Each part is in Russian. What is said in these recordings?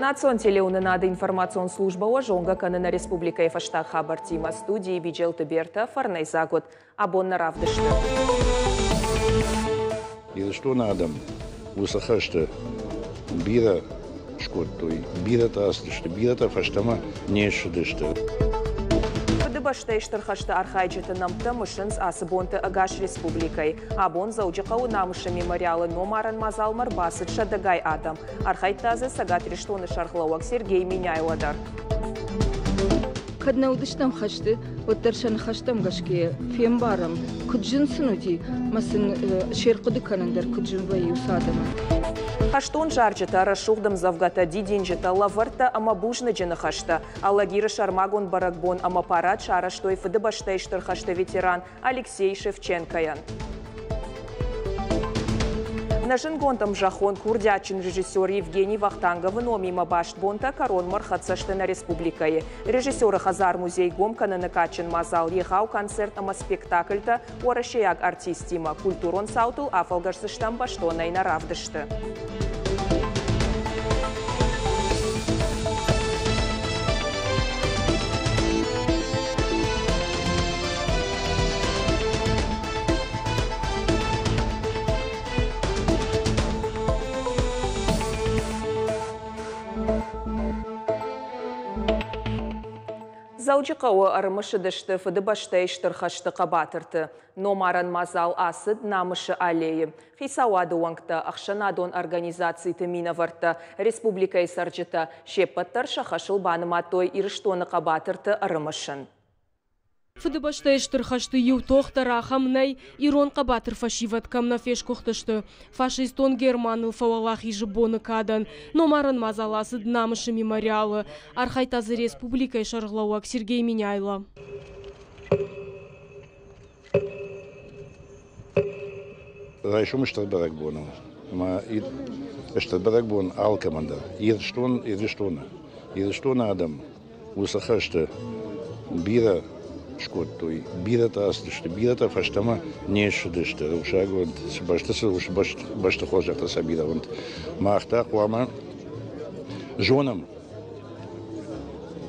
Национ телеунынады информацион служба ожонга канына республика Фаштаг хабар тима студии Биджелты Берта Фарнай Загод. Абонна равдышты. И что надо? Усахашта бира шкоттой, бира тастышты, бира та фаштама не шудышты. Баштайштыр хашта архайджеты намта мышынс асыбонты агаш республикой. Абон зауджикау намыша мемориалы номарын мазал марбасыт шадагай адам. Архайтазы сагат рештоны шархлауак Сергей Миняйладар. Кадна удыштам хашты, оттаршан хаштам гашке фембарам, куджинсынути, масын шеркуды канандар куджинвай усадама. Хаштон жарджета рашухдам завгата дидинджета лаварта амабужны джена хашта. Алагира Шармагон Барагбон амапарат шара что и фдбаштейштер хашта ветеран Алексей Шевченкоян. Нашин гонтам жахон курдячин режиссер Евгений Вахтангов номима баштбонта корон мархатсашты на республикае. Режиссера Хазар музей гомкана накачин мазал ехау концерт ама спектакльта орашаяк артистима культурон саутул афалгарсыштам баштонай на равдышты. Заучикауы арымышы дышты фыдыбаштайштыр хашты қабатырты. Номаран мазал асыд намышы алейі. Хисауады уаңқта ақшанадон организации тымина варта республикай сарджыта шеппаттар шахашыл баныматой ирыштоны қабатырты арымышын. Фыдыбаштайштыр хашты ютоқтар ахамнай ирон қабатыр фашиваткам на феш кухтышты. Фашистон германыл фауалах ижы боны кадан. Номарын мазаласы днамышы мемориалы. Архайтазы республикай шарғлауак Сергей Миняйла. Райшум Штарбарагбону. Штарбарагбон алкаманда. Ирштона адам. Усахашты бира шкоттой, бира тастышты, бира та фаштама не шудышты. Ушагон баштасы башты хожата сабира. Махта куама жонам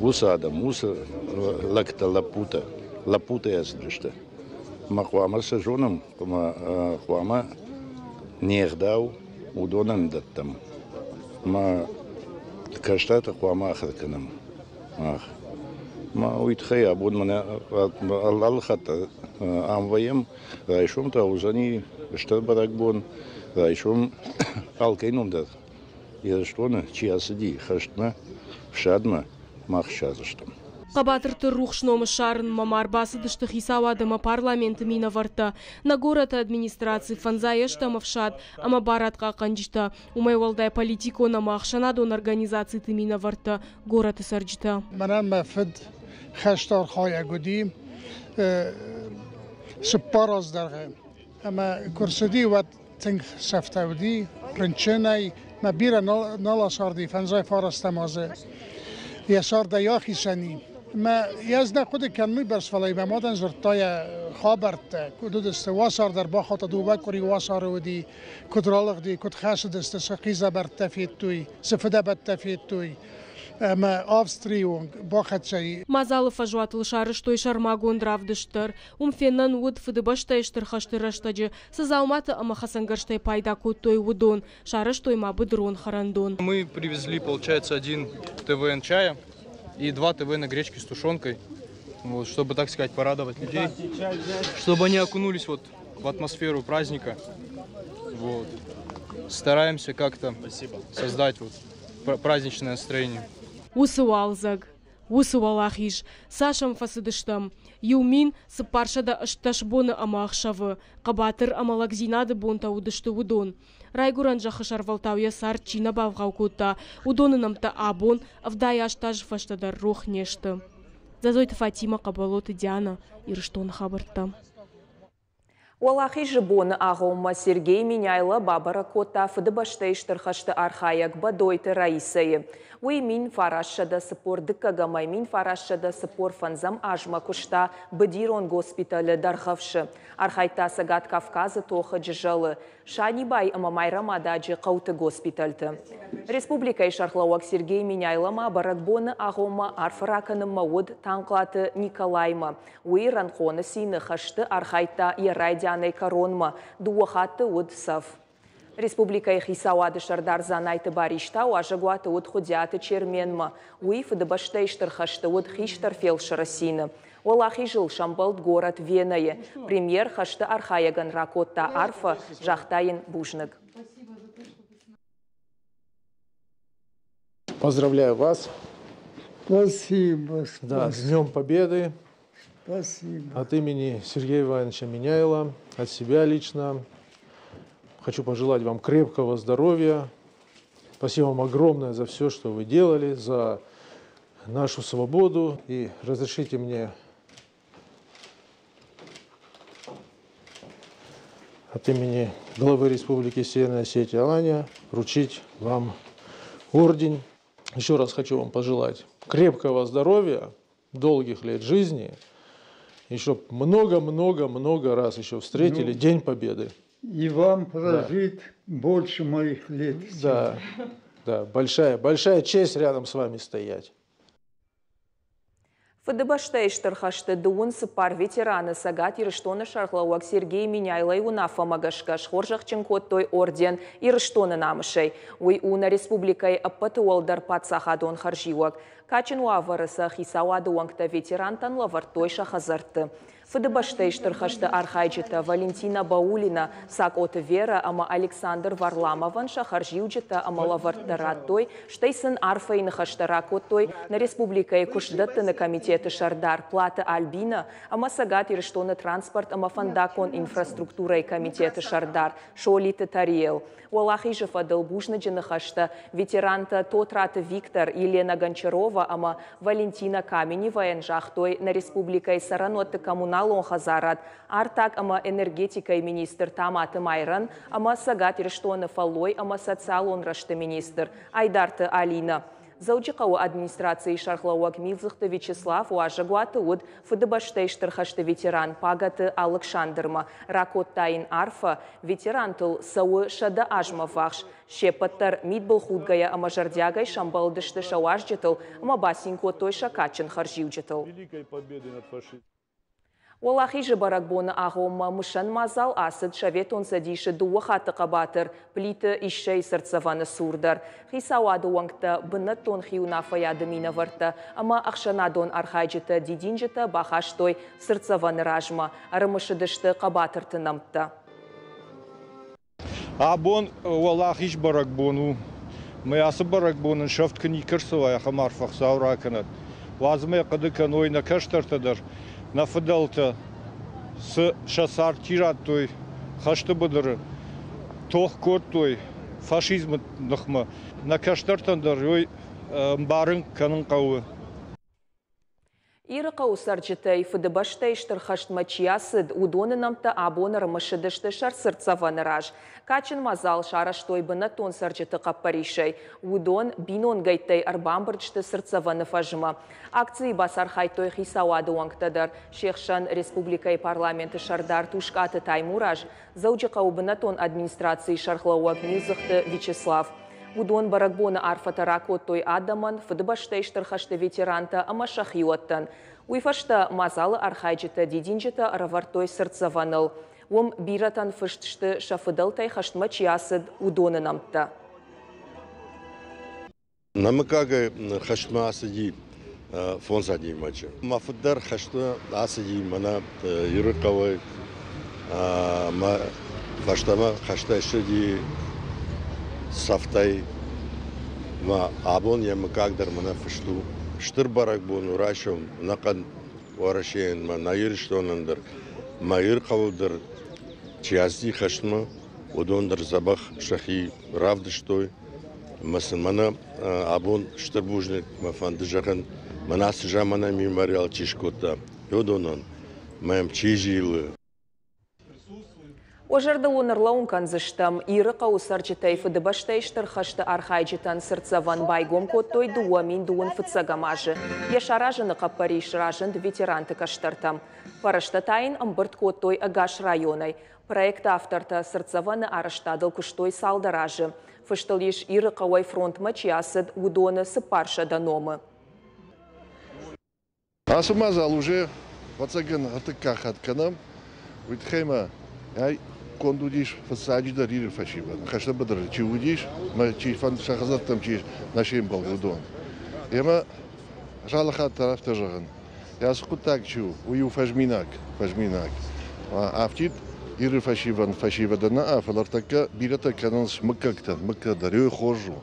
усадам, уса лакта лапута ясдышты. Махуама с жонам куама нехдау удонан даттам. Ма каштата куама ахарканам. ما ويتخيل أبود من الله خطر عم ويم رايشوم تاوزاني اشتر بركبون رايشوم алкейном да يرشتونه чиасиди خشتما شادما ما خشازشتم Қабатырты рухшномы шарын мамар басыдышты хисауадыма парламенті мина варта. На город администрации фанзаештамов шад, ама баратқа қанжыта. Умай валдай политикона махшанадон организации тымина варта. Город сарджыта. Манан мафид خشتار خواهی گودیم سپاراز درگه اما کرسدی و تنگ سفتودی پرنچنای ما بیره نالا ساردی فنزای فارست مازه یه سارده یاخی سنی ما یزده خود کنمی برس فلای ما مادن زرطای خابرت کدود استواسار در باخات دو بکری واسار ودی کدرالق دی کد خاصد است سقیزه بر تفید توی سفده بر تفید توی ما Австрию бахатчай. Мазалов ажуатыл шары штой шармагон дравдыштыр. Умфеннан уд фыдыбаштайштыр хаштыраштаджы. Сызауматы ама хасангарштай пайда куттой удон. Шары штой мабы дрон харандон. Мы привезли, получается, 1 ТВН чая и 2 ТВН гречки с тушенкой. Вот, чтобы, так сказать, порадовать людей. Чтобы они окунулись вот в атмосферу праздника. Вот. Стараемся как-то создать вот праздничное настроение. Усуалзаг, усуалахиш, Сашам фасыдыштам. Юмин сыпаршада ышташбоны амахшавы. Қабатыр амалагзинады бонта удышты удон. Райгуран жахы шарвалтауя сар чина бавғау кутта. Удонынамта абон, авдаяштаж фаштадар рух нешты. Зазойты Фатима Кабалоты Диана, Ирштон хабарта. Уалахи жыбоны ағаума Сергей Миняйлы бабара кота фыдыбашта иштырхашты архаяк бадойты Раисайы. Уй мин фарашшада сыпор дыккагамай мин фарашшада сыпор фанзам ажма кушта бадирон госпиталі дархавшы. Архайта сагат Кавказы тоқы жыжалы. Шанибай амамайра мададжы қауты госпитальты. Республика шархлауак Сергей Миняйлама баракбоны ағаума арфыраканым мауд танқлаты Николайма. Уй ранхоны сины хашты архайта ярайдяной коронма дуахаты уд сав. Республика Хисауады шардар занайты баришта уажагуаты уд худяты черменма. Уй фыдыбашта иштырхашты уд хиштар фелшарасины. Олахи жыл Шамбалд город Венае. Премьер хашты архаяган ракотта арфа жахтайын бужныг. Поздравляю вас. Спасибо. Да, с Днем Победы. Спасибо. От имени Сергея Ивановича Миняйла, от себя лично, хочу пожелать вам крепкого здоровья. Спасибо вам огромное за все, что вы делали, за нашу свободу. И разрешите мне от имени главы Республики Северная Осетия Алания вручить вам орден. Еще раз хочу вам пожелать крепкого здоровья, долгих лет жизни. Еще много раз еще встретили День Победы. И вам прожить больше моих лет. Да, большая честь рядом с вами стоять. ФДБшта иштырхашты дуын сыпар ветераны сагат ирыштоны шархлауак Сергей Миняйлай унафа магашкаш хоржахчын коттой орден ирыштоны намышай. Уй уна республикай аппаты олдар патсахадон харжиуак. Качын уаварыса хисауады уангта ветерантан лавартой шахазарты. ФДБшта иштырхашты архайджита Валентина Баулина сак оты Вера ама Александр Варламован шахаржиуджита ама лавартараттой штейсын арфайны хаштаракоттой на республикай кушдатты на комитеты Шардар плата Альбина ама сагат ирыштоны транспорт ама фандакон инфраструктурай комитеты Шардар шолиты Тариел. Уалахи жифадыл бужны джинахашта ветеранта Тотрата Виктор Елена Гончарова ама Валентина Каменева жахтой на республикай Саранотты коммуналон хазарат артак ама энергетикай министр Таматы Майран ама сагат ирыштоны фалой ама социалон рашты министр Айдарты Алина. Заучикау администрации шархлауак Милзыхты Вячеслав уажагуаты уд ФДБшта иштырхашты ветеран Пагаты Александрма Ракоттайын арфа ветерантыл сауы шада ажма вахш шепаттар мидбыл худгая ама жардягай шамбалдышты шауажджетыл ама басинко той шакачын харжиуджетыл. Уалахи жыбаракбоны ағаума мышан мазал асыд шавет онса дейші дуахаты қабатыр, плиты ишшай сырцаваны сурдар. Хисауады уаңкта бұны тон хиуна фаяды мина варта, ама ақшанадон архайджыты дидинжыты бахаштой сырцаваны ражма, арымышыдышты қабатырты намтта. Абон уалахи жыбаракбону, маясы баракбонын шафткын икірсывай ақамарфақ сауракынат. Вазмай қадыкан ойна каштартыдар. На фадалта с шасар тираттой хашты бадыры тох коттой фашизм нахма на каштартандар ой барын канын кауы. Иры қауысаржытай ФДБшта иштырхашт мачиясыд удоны намта абоныр мышыдышты шарсырцаваны раж. Качын мазал шараштой бына тон саржыты қаппаришай. Удон бинон гайттай арбамбырчты сырцаваны фажыма. Акции басар хайтой хисауады уаңктадар. Шехшан республикай парламенты шардар тушкаты таймураж. Заучы қау бына тон администрации шархлауак Милзыхты Вячеслав. Удон баракбоны арфатаракоттой адаман ФДБшта иштырхашты ветеранта ама шахиуаттан. Уйфашта мазалы архайджыта дидинжыта равартой сырцаваныл. Ом биратан фыштышты шафыдалтай хаштма чиясыд удоны намтта. Намыкага хаштма асыди фонса деймачы. Мафыддар хашты асыди мана юрыкавай фаштама хашта шыди Сафтай ма абон я макагдар мана фышту штыр барак бон урашом накан варашен ма наир штонандыр маир кавылдыр чиази хашма удондыр забах шахи равдыштой масын мана абон штыр бужник ма фанды жахан манасы жамана мемориал чешкота йодонон маем чижилы. Ожарды онырлауын канзыштам, иры қауысарчытай фыдыбаштайштыр қашты архайчытан сырцаван байгом коттой дуамин дуын фыцагамажы. Ешаражыны қаппариш ражынды ветеранты каштартам. Параштатайын амбырт коттой агаш районай. Проект авторта сырцаваны араштадыл куштой салдаражы. Фыштылиш иры қауай фронт мачиясыд удоны сыпарша даномы. Асумазал уже вацаган артыках отканам. Уитхейма, ай, кондудиш фасаджи да риры фашиба. Хашта бадр, чи удиш, ма чи фан шахазат там чи нашим болгудон. Ема жалахат тараф тажаган. Я скутак чу, ую фажминак. Афтит иры фашиба дана афалартака бирата кананс мыкактан, мыкада рю хожу.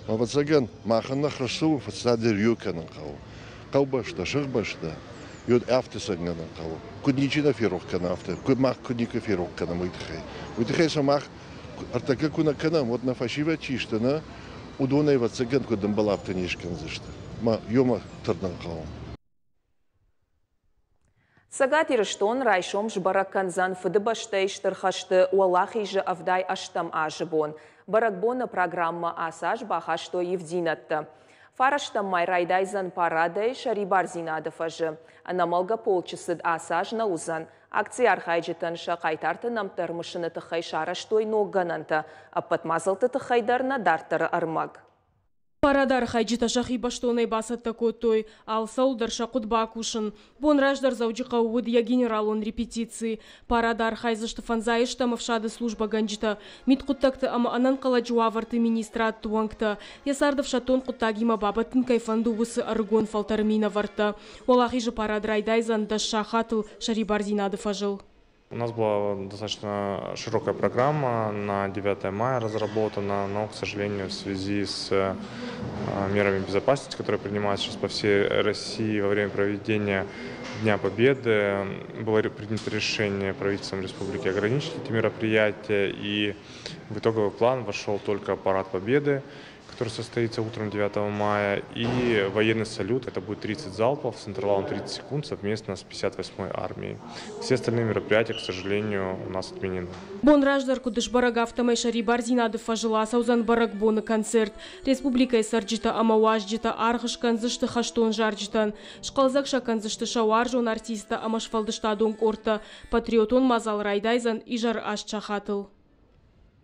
Ма вацаган маханна храсу фасаджи рю канан кау. Каубашта, шахбашта. Йод автосагнан кау. Кудничина фирох кана авто. Кудмах кудника фирох кана муйтхай. Муйтхай самах артака куна кана вот на фашива чиштана удонай вацаган кудам балавта нишкан зашта. Ма йома тардан кау. Сагат ирыштон райшом жбаракканзан фыдыбаштайштыр хашты уалахижы авдай аштам ажыбон. Баракбона программа асаж бахашто евдинатты. Фараштам майрайдайзан парадай шарибар зинадыфажы. Анамалга полчысыд асаж наузан. Акция архайджитан шақайтарты намтармышыны тыхай шараштой ногананта. Аппатмазалты тыхайдарна дартары армаг. Парадар хайджита шахи баштонай басатта котой, ал саулдар шақуд бакушын. Бон раждар заучиқа уд я генералон репетиции. Парадар хайзышты фанзайышта мавшады служба ганджита. Мит куттакты ама анан қала жуаварты министрат туангта. Ясардов шатон куттагима бабатын кайфанду высы аргон фалтармина варта. Олахи же парадрайдайзан да шахатыл шарибар зинадыф ажыл. У нас была достаточно широкая программа на 9 мая разработана, но, к сожалению, в связи с мерами безопасности, которые принимаются сейчас по всей России во время проведения Дня Победы, было принято решение правительством республики ограничить эти мероприятия, и в итоговый план вошел только парад Победы, который состоится утром 9 мая, и военный салют, это будет 30 залпов с интервалом 30 секунд совместно с 58-й армией. Все остальные мероприятия, к сожалению, у нас отменены. Бон раждар кудыш барагавтамай шарибар зинадыф ажыла саузан барак боны концерт. Республика сарджита амауажджита архыш канзышты хаштон жарджитан. Шкалзак шаканзышты шауаржон артиста амашфалдышта донг орта. Патриотон мазал райдайзан и жар аш чахатыл.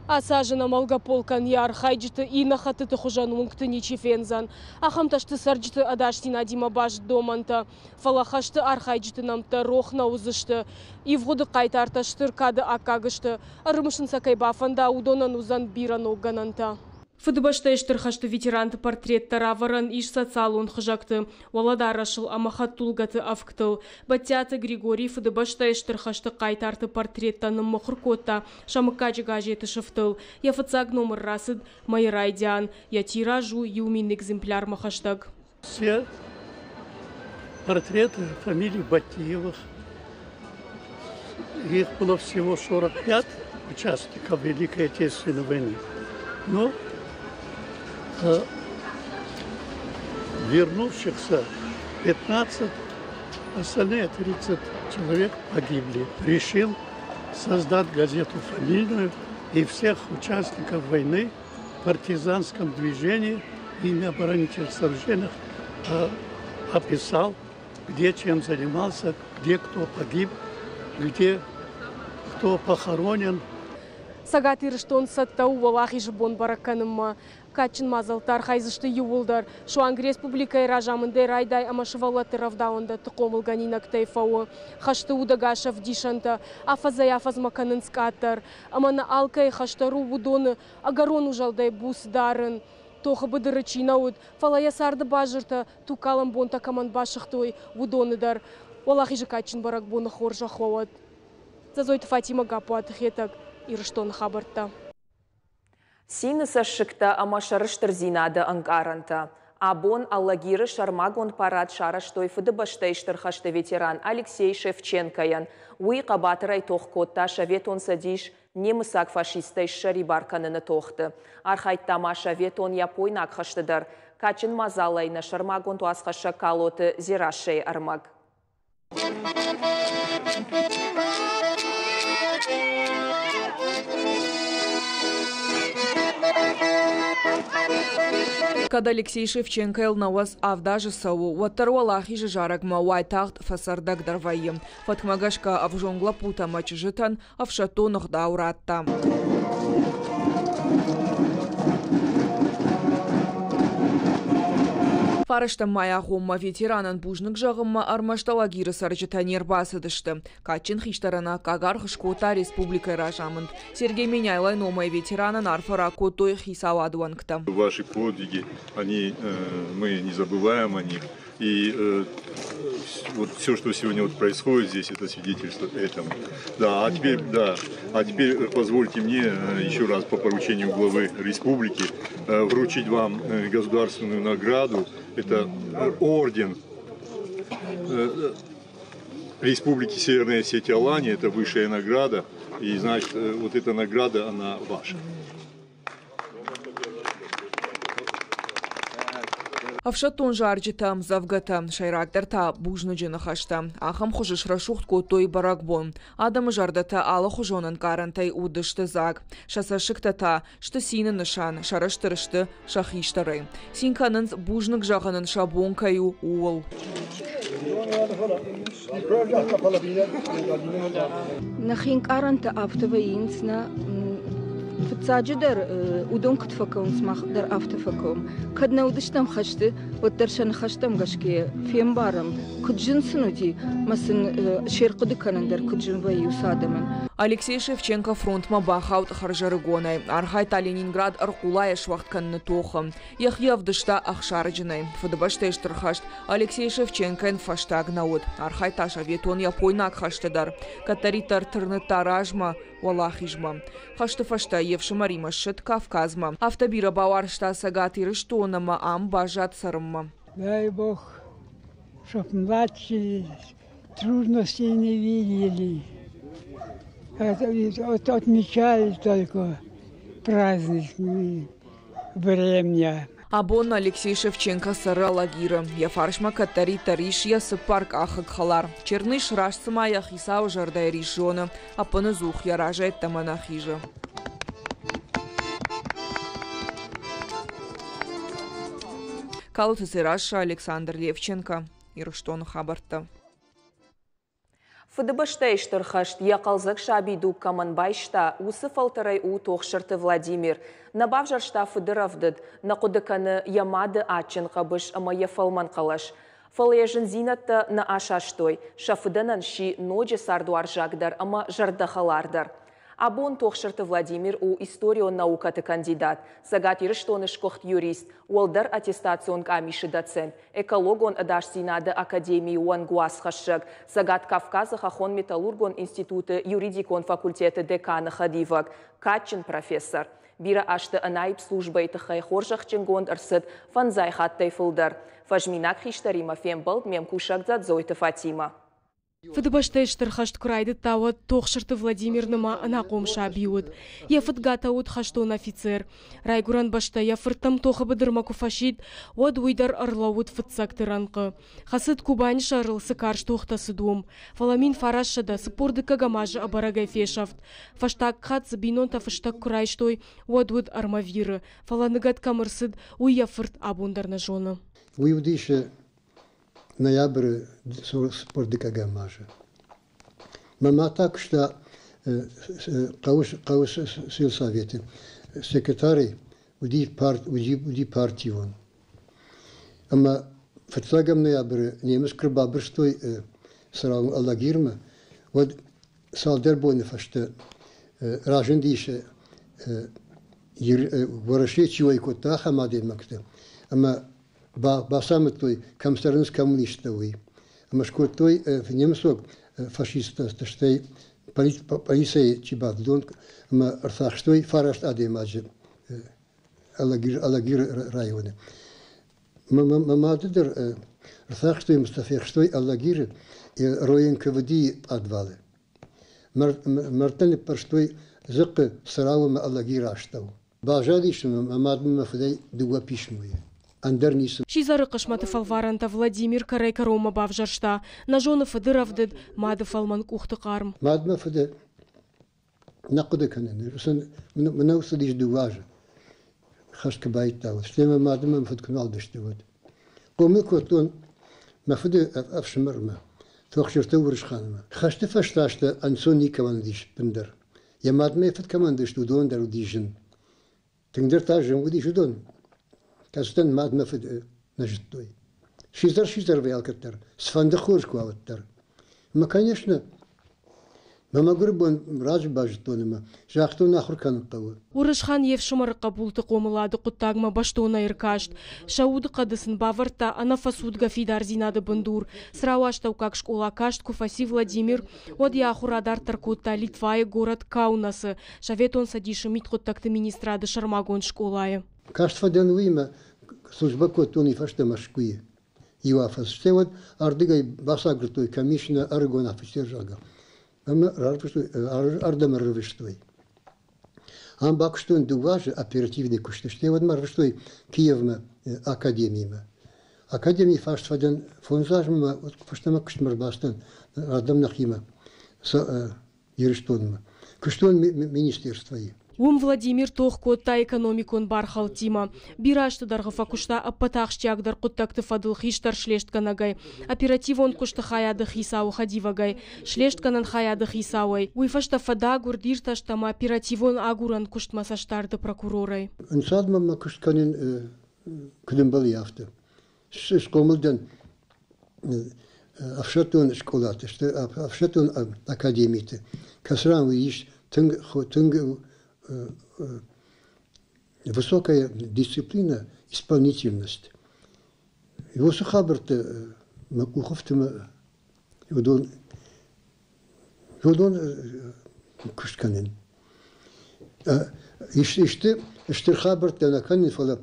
Асажына малгаполкан яр хайджиты и нахатыты хужан мункты ничефензан. Ахамташты сарджиты адаштина дима баш доманта. Фалахашты архайджиты намта рохна узышты. И вгоды кайтарташтыр кады акагышты. Арымышын сакайбафанда удонан узан биран огананта. Фыдыбаштайштыр хашты ветеранты портрет тараваран иш социалон хыжакты. Валадарашыл амахаттулгаты авктыл. Батяты Григорий фыдыбаштайштыр хашты кайтарты портреттаным махыркотта. Шамыкачы газеты шыфтыл. Я фыцаг номер расыд майрайдян. Я тиражу юмин экземпляр махаштаг. Все портреты фамилий Батиевых. Их было всего 45 участников Великой Отечественной войны. Но вернувшихся 15, остальные 30 человек погибли. Решил создать газету фамильную и всех участников войны в партизанском движении и на оборонительных сооружениях описал, где чем занимался, где кто погиб, где кто похоронен. Сагатирштон саттау валахи жбон бараканымма. Качин мазалтар хайзышты ювулдар. Шуанг республика ражамындай райдай амашывалаты равдаунда тықомылганинак тайфауы. Хашты удагашав дишанта, афазай афазмаканын скаттар. Амана алкай хаштару вудоны агарон ужалдай бус дарын. Тоха быдыры чинауд, фалая сарды бажырта, тукалам бонта каман башыхтой вудоныдар. Валахи же качин барак боны хоржа хвауад. Зазойты Фатима гапуаты хетак. Ирштон хабарта. Синысы шыкта амашарыштыр зинады аңғаранта. Абон аллагиры шармагон парад шараштой фыдыбаштайштыр хашты ветеран Алексей Шевченкаян. Уй қабатырай тоқкотта шаветон садиш немысак фашистай шарибар каныны тоқты. Архайттама шаветон япойнак хаштыдар. Качин мазалайна шармагон туасқаша калоты зирашей армаг. Когда Алексей Шевченко елнауаз авдажы сау, ваттару Аллахи жижарагма уайтахт фасардаг дарвайым. Фатмагашка авжонгла пута мачжитан, авшатонах дауратта. Фарышта мая гомма ветеранан бужнык жағымма армаштала гиры саржитанер басыдышты. Качин хиштарана кагар хышкота республика ражамынд. Сергей Меняйлай номай ветеранан арфара котой хисавадуанкта. Ваши подвиги, мы не забываем о них. И вот все, что сегодня вот происходит здесь, это свидетельство этому. А теперь позвольте мне еще раз по поручению главы республики вручить вам государственную награду. Это орден Республики Северная Осетия Алания, это высшая награда. И значит, вот эта награда, она ваша. Авшатон жарджита, завгата, шайракдарта, бужныджина хашта. Ахам хожиш рашухт котой баракбон. Адам жардата ала хожонан карантай удышты заг. Шасашыктата, что сина нышан, шараштырышты, шахиштары. Синканын бужнык жағанын шабонкаю уол. Нахин каранта автовоинцна فتساجدر ودون كتفكم سماخ در أفتفكم كدنا ودشتم خشت ودرشان خشتم قشكي فيم بارم كجن سنودي مثلا شير قدكان در كجن ويو سادمن. Алексей Шевченко фронтма бахаут харжарыгонай. Архайта Ленинград аркулая швахтканны тохам. Яхьявдышта ахшарджинай. Фудабашта эштырхашт Алексей Шевченко эн фаштаг наут. Архайта шаветон япойнак хаштадар. Катаритар тырны таражма валахижма. Хашты фашта евшимарима шит Кавказма. Автобира бауаршта сагатиры штонама ам бажат сарымма. Дай Бог, чтоб младшие трудностей не видели. Отмечали только праздник времени. Абон Алексей Шевченко сара лагира. Я фаршма катари тариш я сыпарк ахак халар. Черныш рашсыма я хисау жардай ришона. Апаны зух я ражает тамана хижа. Калуты Раша Александр Левченко. Ирштон Хабарта. ФДБшта хашт яқалзық шабиду каманбайшта усы фалтарай у тоқшырты Владимир. Набавжаршта фыдыравдыд, нақудыканы ямады ачын қабыш ама ефалман қалаш. Фалежін зинатты на ашаштой, шафыданан ши ноджи сардуар жагдар ама жардахалардар. Абон тоқшырты Владимир у историю наукаты кандидат. Сагат ирыштоны шкохт юрист, уалдар аттестацион камиши доцент. Экологон адашсинады академии уангуас хашык. Сагат Кавказа хахон металлургон институты юридикон факультеты деканы хадивак. Катчин профессор. Бира ашты анайб службай тахай хоржах ченгон арсыд фанзай хаттай фылдар. Фажминак хиштарима фембалд мем кушак зойты Фатима. ФДБшта эштырхашт крайды тауат тоқшырты Владимир ныма анақомша биуд. Яфыт гатауд хаштон офицер. Райгуран башта яфыртам тоқы быдырмаку фашид, од уйдар арлауд фытсактыранқы. Хасыд Кубань шарылсы карш тоқтасы дом. Фаламин фарашшада сыпорды кагамажы абарагай фешафт. Фаштак хат забинон тафыштак крайштой одуд армавиры. Фаланыгат камырсыд уй яфырт абундарна жона. Ноябрь спорды кагамажа. Мама так что кауш сельсоветы секретарь уди партии он. Ама фатлагам ноябрь немец крбабр что сразу аллагирма вот салдер бойны фашта ражен дише ворашечи ойкота хамаден макте. Ама басамы той камстарынс коммунистовый. Машко той в немцов фашиста стой полиция чебадлон, ама арсахтой фарашт адемаджи алагир районы. Мамадыр арсахтой мустафехтой алагир роен КВД подвалы. Мартен парштой зык сравом алагир аштау. Бажали что мамадым мафдай дуга пишмуе. Шизары қышматы фалваранта Владимир Карайкарома бавжаршта. Нажоны фыдыравдыд, мады фалман кухты қарм. Мадма фыды نقد كنن رسن من أوصل يجد واجه خش كبايت تاو سليم ما دم مفد كنال دشتود قومي كوتون مفد أفشمر ما توخشر تورش خانما خشت فشتاشت أنسوني كمان ديش بندر يا ما دم يفد كمان دشتودون درو ديجن تقدر تاجم ودي شدون كاستن ما دم مفد نجدوي شيزر في الكتر سفند خورش كواوتر ما كان يشنا ما قربون راجع باجتون ما جاختون آخر كان قوي ورشخان يفشمر قبول تقوم لاد قطاق ما باشتونا يركاشت شاود قدسن بافرتا أنا فسود في دارزيناد بندور سراواشتو как школа кашт Куфаси Владимир от я хурадар таркута Литвае город Каунас шаветон садиши миткоттакты министрады Шармагон школае кашт фаден уима служба котони фашта машкуи юафас штевод ардыгай басагртой комиссия аргон офицер жага أما أردم الرفشتوي. أم باكشتون دواج أوبراتيفني كشتشتي ود مرفشتوي كييف ما أكاديمي ما. أكاديمي فاشت فدن فونزاج ما فاشتما كشتمر باستن أردم نخيمة يرشتون ما. كشتون министерствои. Владимир Тохкотта экономикон бархал тима. Бирашты дарғыфа кушта аппатақштиагдар құттақты фадыл хиштар шлештканагай. Оперативон кушта хаяды хисау хадивагай. Шлештканан хаяды хисауай. Уйфашта фада гурдирташтама оперативон агуран куштмасаштарды прокурорай. Инсадма ма куштканин кудымбал яфты. Шкомылдан афшатон школаты, афшатон академиты. Касран уиш тынг высокая дисциплина, исполнительность. Его сухабрты макуховтыма юдон кушканин. Иште хабрты наканин фала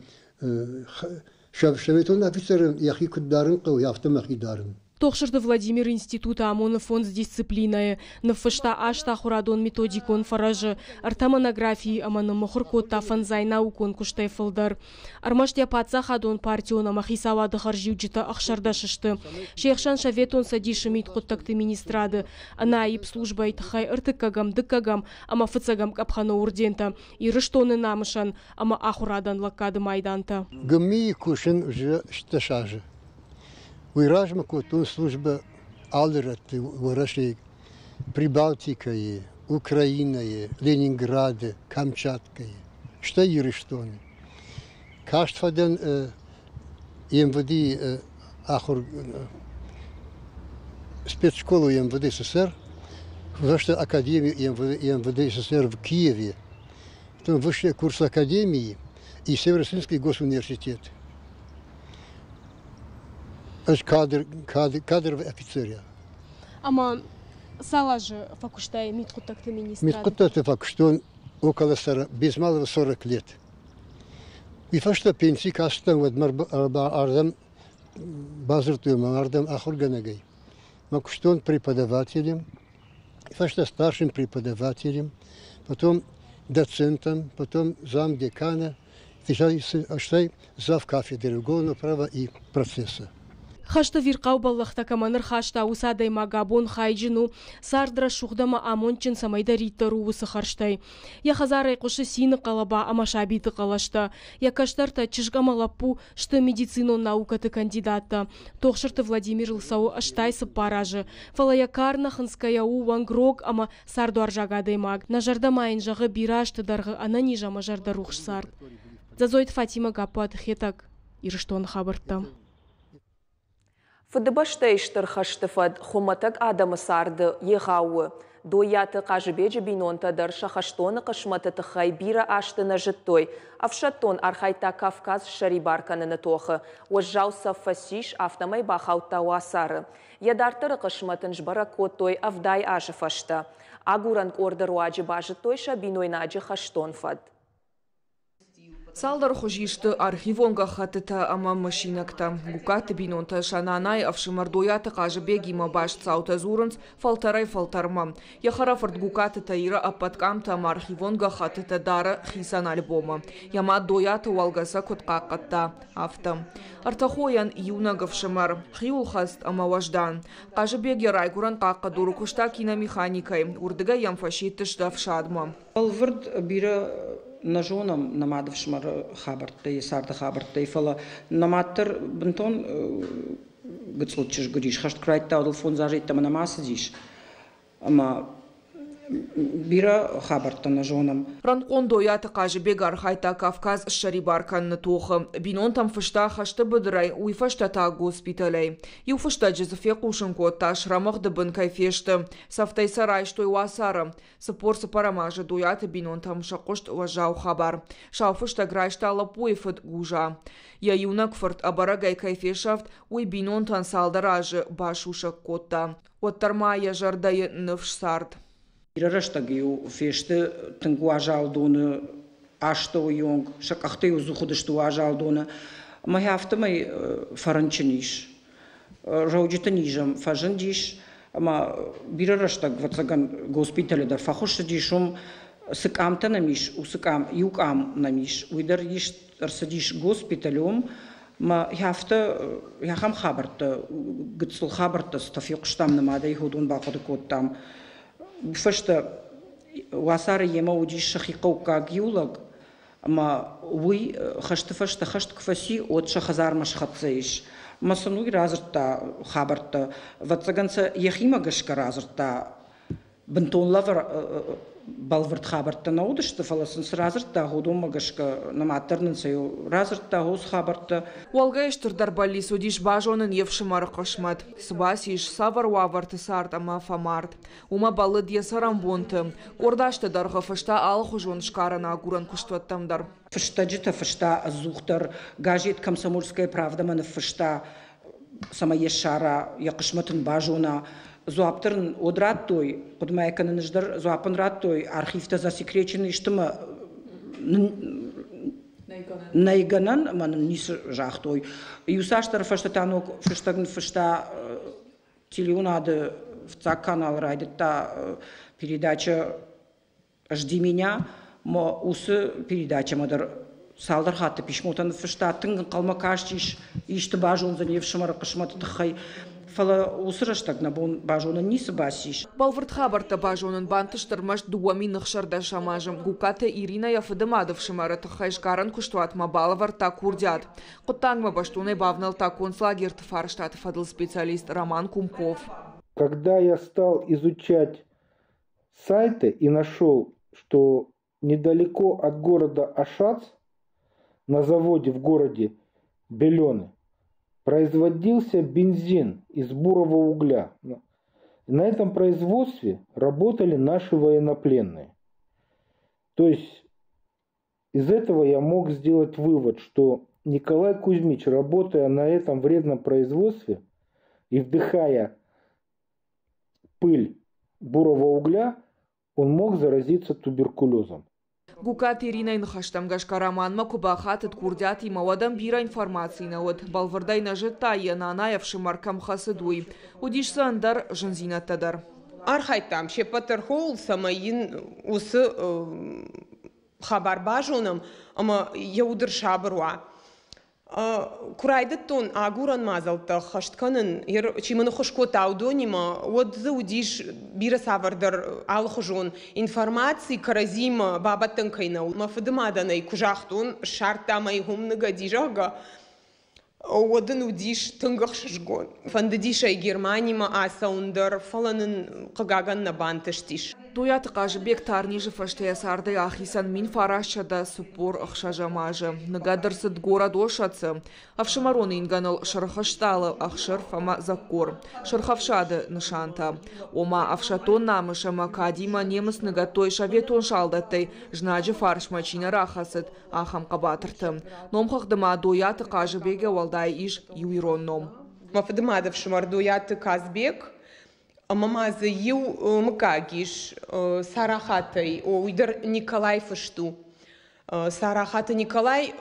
шаветон офицеры яхи куддарын кау яфтам яхи дарын. Тохшырды Владимир института ОМОН фонд с дисциплиной. Нафышта ашта хурадон методикон фаражы. Арта монографии аманы мохыркотта фанзайна укон куштай фылдар. Армаштя паца хадон партиона махисава дыхаржиуджита ахшарда шышты. Шейхшан шаветон садиши миткоттакты министрады. Ана ип служба итхай ыртыкагам дыкагам ама фыцагам капхана урдента. И рыштоны намышан ама ахурадан лакады майданта. Гми кушин уже шташажы. Уйражма котун служба алыраты уараши Прибалтикае, Украинае, Ленинграде, Камчаткае. Что юриштоны? Каштфаден МВД ахур спецшколу МВД СССР, высшую академию МВД СССР в Киеве, потом высший курс академии и Северо-Российский госуниверситет. Кадровый офицер. Ама салажи факуштай миткутакты министра. Миткутакты факуштон около 40, без малого 40 лет. И фашта пенсии кастан вот ардам базыртуем ардам ахурганагай. Макуштон преподавателем, фашта старшим преподавателем, потом доцентом, потом замдекана, зав кафедры уголовного права и процесса. Хашта вирқау баллахта каманыр хашта усадай магабон хайджину сардра шухдама амончин самайда риттару усы харштай. Я хазарай куши сины қалаба амашабиты қалашта. Я каштарта чижгамалапу что медицину наукаты кандидата. Тохшырты Владимир Лысау аштайсы паражы. Фалаякарна ханская у вангрог ама сарду аржагадай маг. Нажарда майын жағы бирашты дарғы анани жама жарда рух сард. Зазойт Фатима гапат хетак ирыштон хабыртта. Фыдыбаштайштыр хаштыфад хуматак адамы сарды егауы. Дояты қажыбеджі бинонтадар шахаштоны қышматы тұхай бира аштына жыттой. Авшаттон архайта Кавказ шарибарканыны тоқы. Уажжау сафасиш автомай бахауттау асары. Ядартыры қышматын жбара коттой авдай ажы фашта. Агуран ордыру ажы бажыттой шабиной наджы хаштон фад. Салдар хожишты архивонга хатыта ама машинакта. Гукаты бинонта шананай авшимардуята кажы бегима баш цаута зурынц фалтарай фалтарма. Яхара фарт гукаты таира апаткамта ама архивонга хатыта дара хисан альбома. Яма доята уалгаса кутқақатта авта. Артахоян юнагов шимар. Хиул хаст ама важдан. Кажы беги райгуран қаққа дуру кушта киномеханикай. Урдыга ямфашиттыш давшадма. Алвырд бира нажонам намадов шмар хабартай сарда хабартай фала наматтер бентон гыцлчыш гриш хашт крайтта телефон зажитта намасы диш ама бира хабарта нажонам ранкон доята кажы бегар хайта Кавказ шарибаркан тухы бинон там фышта хашты быдрай уй фышта та госпиталей ю фышта джезефе кушенко таш рамах дыбын кайфешты сафтай сарай штой уасара сапор сапарамажа доята бинон там шакошт важау хабар шау фышта грайшта лапуйфыт гужа я юнак фырт абарагай кайфешафт уй бинон тан салдаражы башушак котта оттарма я жардай нывш сард Ирарыштагию фешты тынгу ажалдуны ашто йонг шакахты узухудышту ажалдуны махафтымай фаранчыниш раудитанижам фажындиш ама бирарыштаг вацаган госпитале дар фахошдишум сыкамтанамиш усыкам юкам намиш уйдар иш арсадиш госпиталем ма яфта яхам хабарта гыцл хабарта стафиqштам намада ихудун бақыды коттам Фышта уасары ема удиш шахикаука гиулаг, ама уй хашты фышта хашт кфаси от шахазармаш хатсаиш. Масануй разырта хабарта, ватсаганца яхима гашка разырта, бентон лавр балвард хабарта наудышты фаласын разырта, гудома гашка наматернын саю разырта гос хабарта. Уалгаештыр дарбали судиш бажонын евшимар кошмат. Сбасиш савар уаварты сарт ама фамарт. Ума балы дьесарам бонты. Кордашты дарга фышта алхужон шкарана агуран куштваттамдар. Фышта джита фышта азухтар, гажет комсомольская правда мана фышта сама ешара, якышматын бажона. Зуаптерн одраттой, подмайка наждар зуапен раттой, архивта засекреченный, что мы найганан, ман нис жахтой. Юсаштар фаштатанок фаштагн фашта телеунады в ЦАК канал райдет та передача «Жди меня», мо усы передача мадар салдар хатты пишмотан фашта тынган калмакаштиш, ишты бажон за невшимара кашматы тахай. Фала усыраштаг на бон бажонын нисы басиш. Балвард хабарта бажонын бантыштырмаш дуами нахшарда шамажым. Гуката Ирина Яфадымадов шимара тахайшгаран куштуатма балвард та курдят. Коттангма баштуны бавнал та концлагерт фарштат фадл специалист Роман Кумков. Когда я стал изучать сайты и нашел, что недалеко от города Ашац, на заводе в городе Белены, производился бензин из бурого угля. На этом производстве работали наши военнопленные. То есть из этого я мог сделать вывод, что Николай Кузьмич, работая на этом вредном производстве и вдыхая пыль бурого угля, он мог заразиться туберкулезом. Гукат Ирина инхаштам гашкараман макубахат от курдят и мавадам бира информации на от балвардай нажета и нанаявши маркам хасыдуй. Удиш сандар жензина тадар. Архайтам шепатер хоул самаин усы хабар бажонам, ама яудыр шабыруа. Курайдыттон агуран мазалта хаштканын чиманы хошкот аудонима отзы удиш бира савардар алхужон информации каразима бабаттын кайна мафыдымаданай кужахтун шартамай гумныга дижага одын удиш тынгах шишгон фандадишай Германима асаундар фаланын кагаган набантыштиш. Дуят кажбек тарнижи фаштая сарды ахисан мин фарашада супор ахшажамажа. Нагадырсыд гора дошацы. Авшимароны инганал шархашталы ахшыр фама закор. Шархавшады нышанта. Ома авшатон намышама кадима немыс нагатой шаветон шалдатай. Жнаджи фаршмачина рахасыд ахам кабатырты. Номхахдыма дуят кажбеге валдай иш юиронном. Мафадымадов шимар дуят казбек. Мамазы ю мкагиш сарахатай уйдер Николай фышту. Сарахата Николай,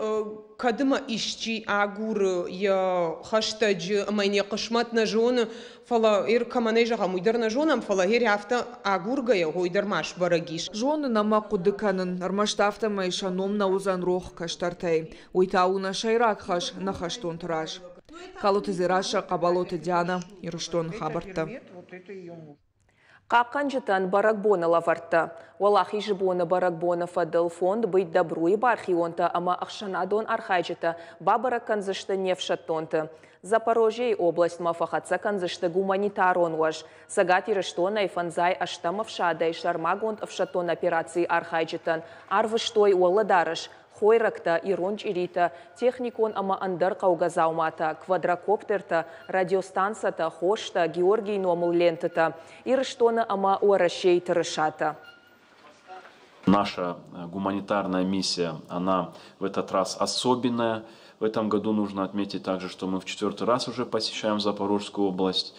кадыма ищи агур я хаштаджи майне кышмат на жон, фала ир каманежа гамуйдар на жонам, фала хири афта агурга я гойдар маш барагиш. Жоны нама кудыканын, армаштафта майша ном на узан рох каштартай. Уйтауна шайрак хаш на хаштон траж. Калоты зираша кабалоты Диана ирштон хабарта. Қаққан жытан баракбона лаварта. Валахи жыбона баракбона фадыл фонд быть добруи бархионта, ама ақшанадон архайжыта бабара канзышты нефшаттонты. Запорожье область мафахатса канзышты гуманитарон ваш. Сагат ирыштона и фанзай аштамов шадай шармагонд авшатон операции архайжытан. Арвыштой уаладарыш. Хойракта, иронч ирита, техникон ама андар каугазаумата, квадрокоптерта, радиостанцията, хошта, Георгий номыл лентата, ирыштона ама уарашей тарышата. Наша гуманитарная миссия, она в этот раз особенная. В этом году нужно отметить также, что мы в 4-й раз уже посещаем Запорожскую область.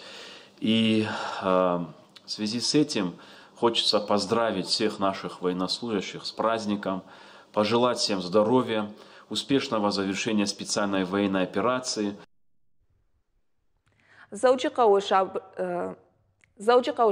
И в связи с этим хочется поздравить всех наших военнослужащих с праздником, пожелать всем здоровья, успешного завершения специальной военной операции. Заучикау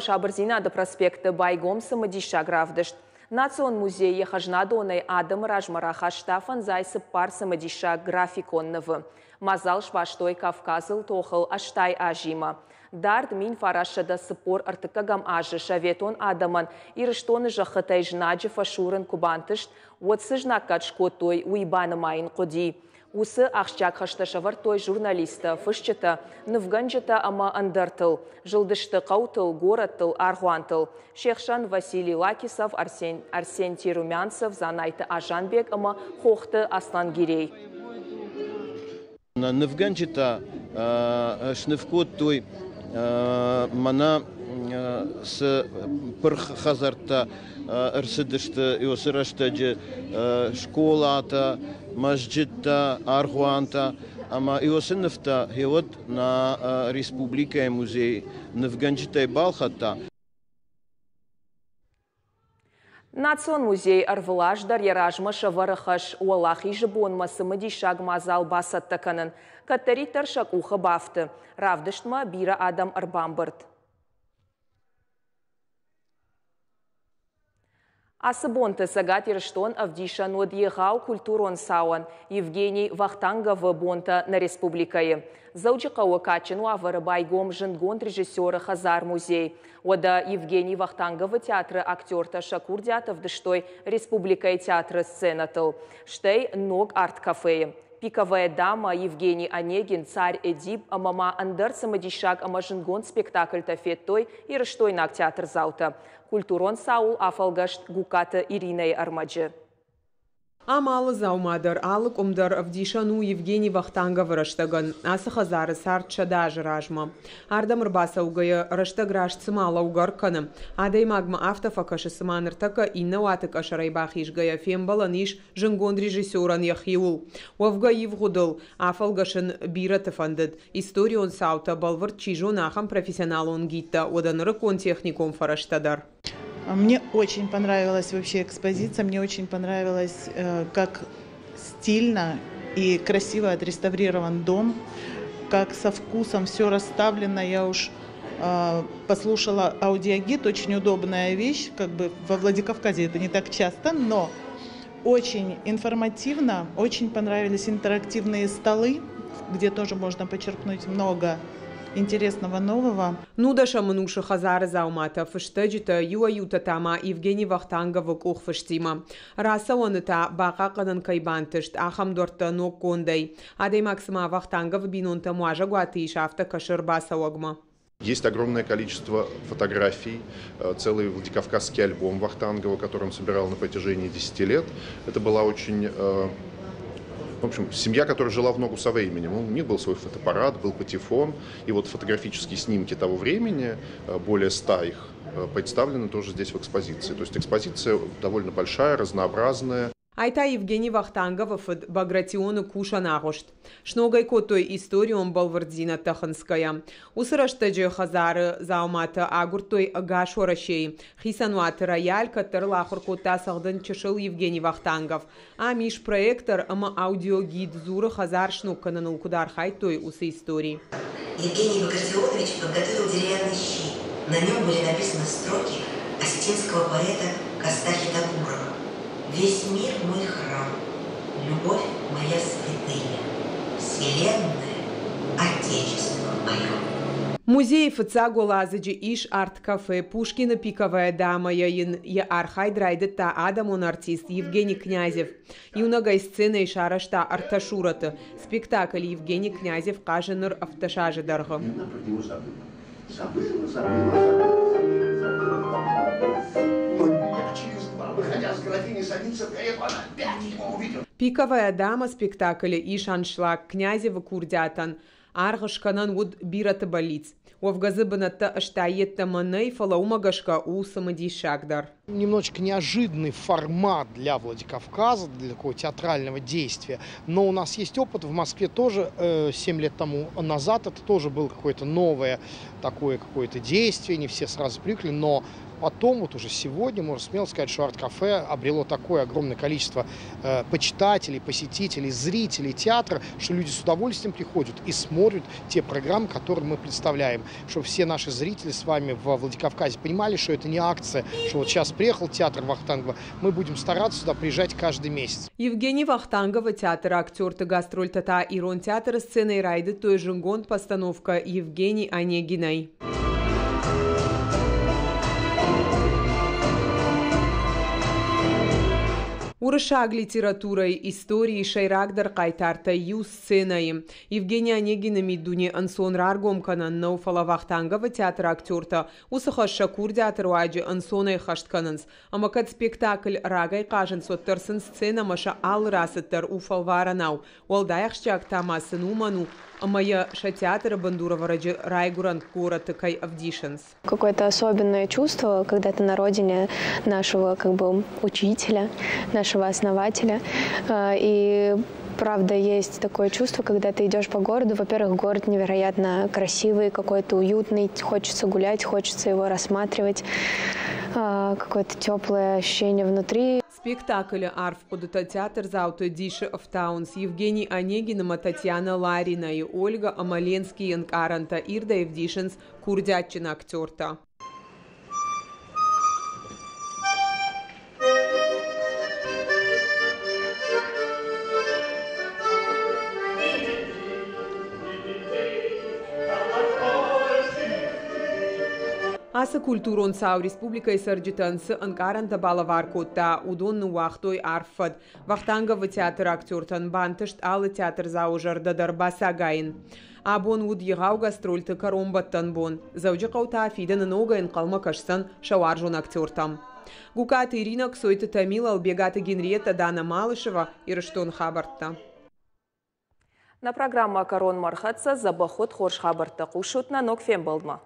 шабрзина до проспекта Байгом самодиша гравдышт. Национ музей ехажнадоной Адам Ражмараха Штафан Зайсып пар самодиша графиконнывы. Мазал шваштой Кавказыл тохыл аштай ажима. Дард мин фарашада сыпор артыкагам ажы шаветон адаман ирыштоны жахытай жнаджы фашурын кубантышт, отсы жнакат шкотой уйбаны майын коди. Усы ақшчак хашташавар той журналиста фышчыта, нывганжыта ама андартыл, жылдышты қаутыл, гораттыл, архуантыл. Шехшан Василий Лакисов, Арсентий Румянцев, Занайты Ажанбек ама хоқты Аслангирей. Нывганжыта шнывкот той мана с пырхазарта ырсыдышты иосыраштаджы школата, масджидта, архуанта, ама иосыновта хевод на республика и музей Нывганжыта и Балхата. Национ музей арвылаждар яражма шаварахаш уалахи жыбон масымыди шагмазал басаттаканын. Каттари таршак уха бафты. Равдыштма бира адам арбамбырт. Асыбонты сагат ирыштон авдиша нодьегау культурон сауан Евгений Вахтангов бонта на республикае. Заучикауа качену авары Байгом жынгон режиссера Хазар музей. Ода Евгений Вахтангова театры актерта Шакур Дятов дыштой республикае театры сценатыл. Штей ног арт-кафе. Пиковая дама Евгений Онегин, царь Эдип, мама Андар самодишак, жынгон спектакль тафеттой и рыштой нак театр заута. Культурон Саул афалгашт гуката Ириной Армаджи. Амалы заумадар, алык умдар авдишану Евгений Вахтангов раштаган, асы хазары сартша даже ражма. Ардам рбаса угая раштаг рашцымала угарканы. Адай магма автофакашы сыманыртака инна ватык ашарайбах ишгая фембалан иш жынгон режиссеран яхиул. Уавга евгудыл, афалгашын бира тафандыд. Историон саута балвард чижон ахам профессионалон гитта, оданыры контехником фараштадар. Мне очень понравилась вообще экспозиция, мне очень понравилось, как стильно и красиво отреставрирован дом, как со вкусом все расставлено. Я уж послушала аудиогид, очень удобная вещь, как бы во Владикавказе это не так часто, но очень информативно, очень понравились интерактивные столы, где тоже можно почерпнуть много интересного нового. Нудаша мнуша хазары заумата фыштаджита юаюта тама Евгений Вахтангова кух фыштима. Раса оныта бака канан кайбантышт ахам дорта ног кондай. Адай Максима Вахтангов бинонта муажа гуаты шафта кашыр баса огма. Есть огромное количество фотографий, целый Владикавказский альбом Вахтангова, который он собирал на протяжении 10 лет. Это была очень... В общем, семья, которая жила в ногу со временем. У них был свой фотоаппарат, был патефон. И вот фотографические снимки того времени, более 100 их, представлены тоже здесь в экспозиции. То есть экспозиция довольно большая, разнообразная. Айта Евгений Вахтангов в Багратиону Кушанагошт. Шногай котой историон Балвардзина Таханская. Усыраштаджи Хазары заумата агуртой Агашорашей. Хисануат рояль, который лахур кота сагдын чешил Евгений Вахтангов. А миш проектор ама аудиогид Зура Хазар Шнукана Налкудар Хайтой усы истории. Евгений Багратионович подготовил деревянный щит. На нем были написаны строки осетинского поэта Костахи Дагурова. Весь мир мой храм, любовь моя святыня, вселенная, отечество мое. Музей ФЦАГО Лазаджи Иш арт-кафе Пушкина пиковая дама яин я архайдрайдет та адамон артист Евгений Князев. Юнагай сцена Ишарашта арташурата. Спектакль Евгений Князев каженыр автошажи дарга. Выходя с графини садится в карету, она опять его увидела. Пиковая дама спектакля Ишаншлаг Князева Курдятан. Аргашканан уд бирата болиц. Овгазыбаната аштаетта маней фалаумагашка у самодишагдар. Немножечко неожиданный формат для Владикавказа, для такого театрального действия. Но у нас есть опыт в Москве тоже 7 лет тому назад. Это тоже было какое-то новое такое какое-то действие. Не все сразу привыкли, но потом, вот уже сегодня, можно смело сказать, что арт-кафе обрело такое огромное количество почитателей, посетителей, зрителей театра, что люди с удовольствием приходят и смотрят те программы, которые мы представляем. Чтобы все наши зрители с вами в Владикавказе понимали, что это не акция, что вот сейчас приехал театр Вахтангова, мы будем стараться сюда приезжать каждый месяц. Евгений Вахтангова, театр, актер, гастроль, тата, ирон театра, сцены и райды, той же гон, постановка Евгений Онегиной. Урышаг литературой, истории шайрагдар кайтарта ю сценой. Евгения Онегина мидуни ансон раргомканан науфала Вахтангова театр актерта. Усаха шакур театр уаджи ансоной хашткананс. Амакат спектакль рагай кажен соттарсын сцена маша ал расыттар уфал варанау. Уалдаяхшчак тамасын уману. Амая шатеатра Бандурова раджи райгуран город такой авдишенс. Какое-то особенное чувство, когда ты на родине нашего учителя, нашего основателя. И правда есть такое чувство, когда ты идешь по городу. Во-первых, город невероятно красивый, какой-то уютный, хочется гулять, хочется его рассматривать. Какое-то теплое ощущение внутри. Спектакль «Арф» под театр зауто Диши Офтаунс Евгений Онегин, Татьяна Ларина и Ольга Амаленский Янкаранта Ирда Евдишенс Курдятчин актерта. Аса культурон сау республика и сарджитансы анкаранта балаваркота удон уахтой арфад. Вахтангова театр актертан бантышт алы театр заужарда дарбаса гайн. Абон уд егау гастрольты каромбаттан бон. Заужи қаута афидан ногайн қалма кашсан шауаржон актертам. Гуката Ирина Ксойта Тамила Албегата Генриетта Дана Малышева и Раштон Хабарта. На программа «Корон Мархатса» забахот хорш Хабарта кушут на ног фем болдма.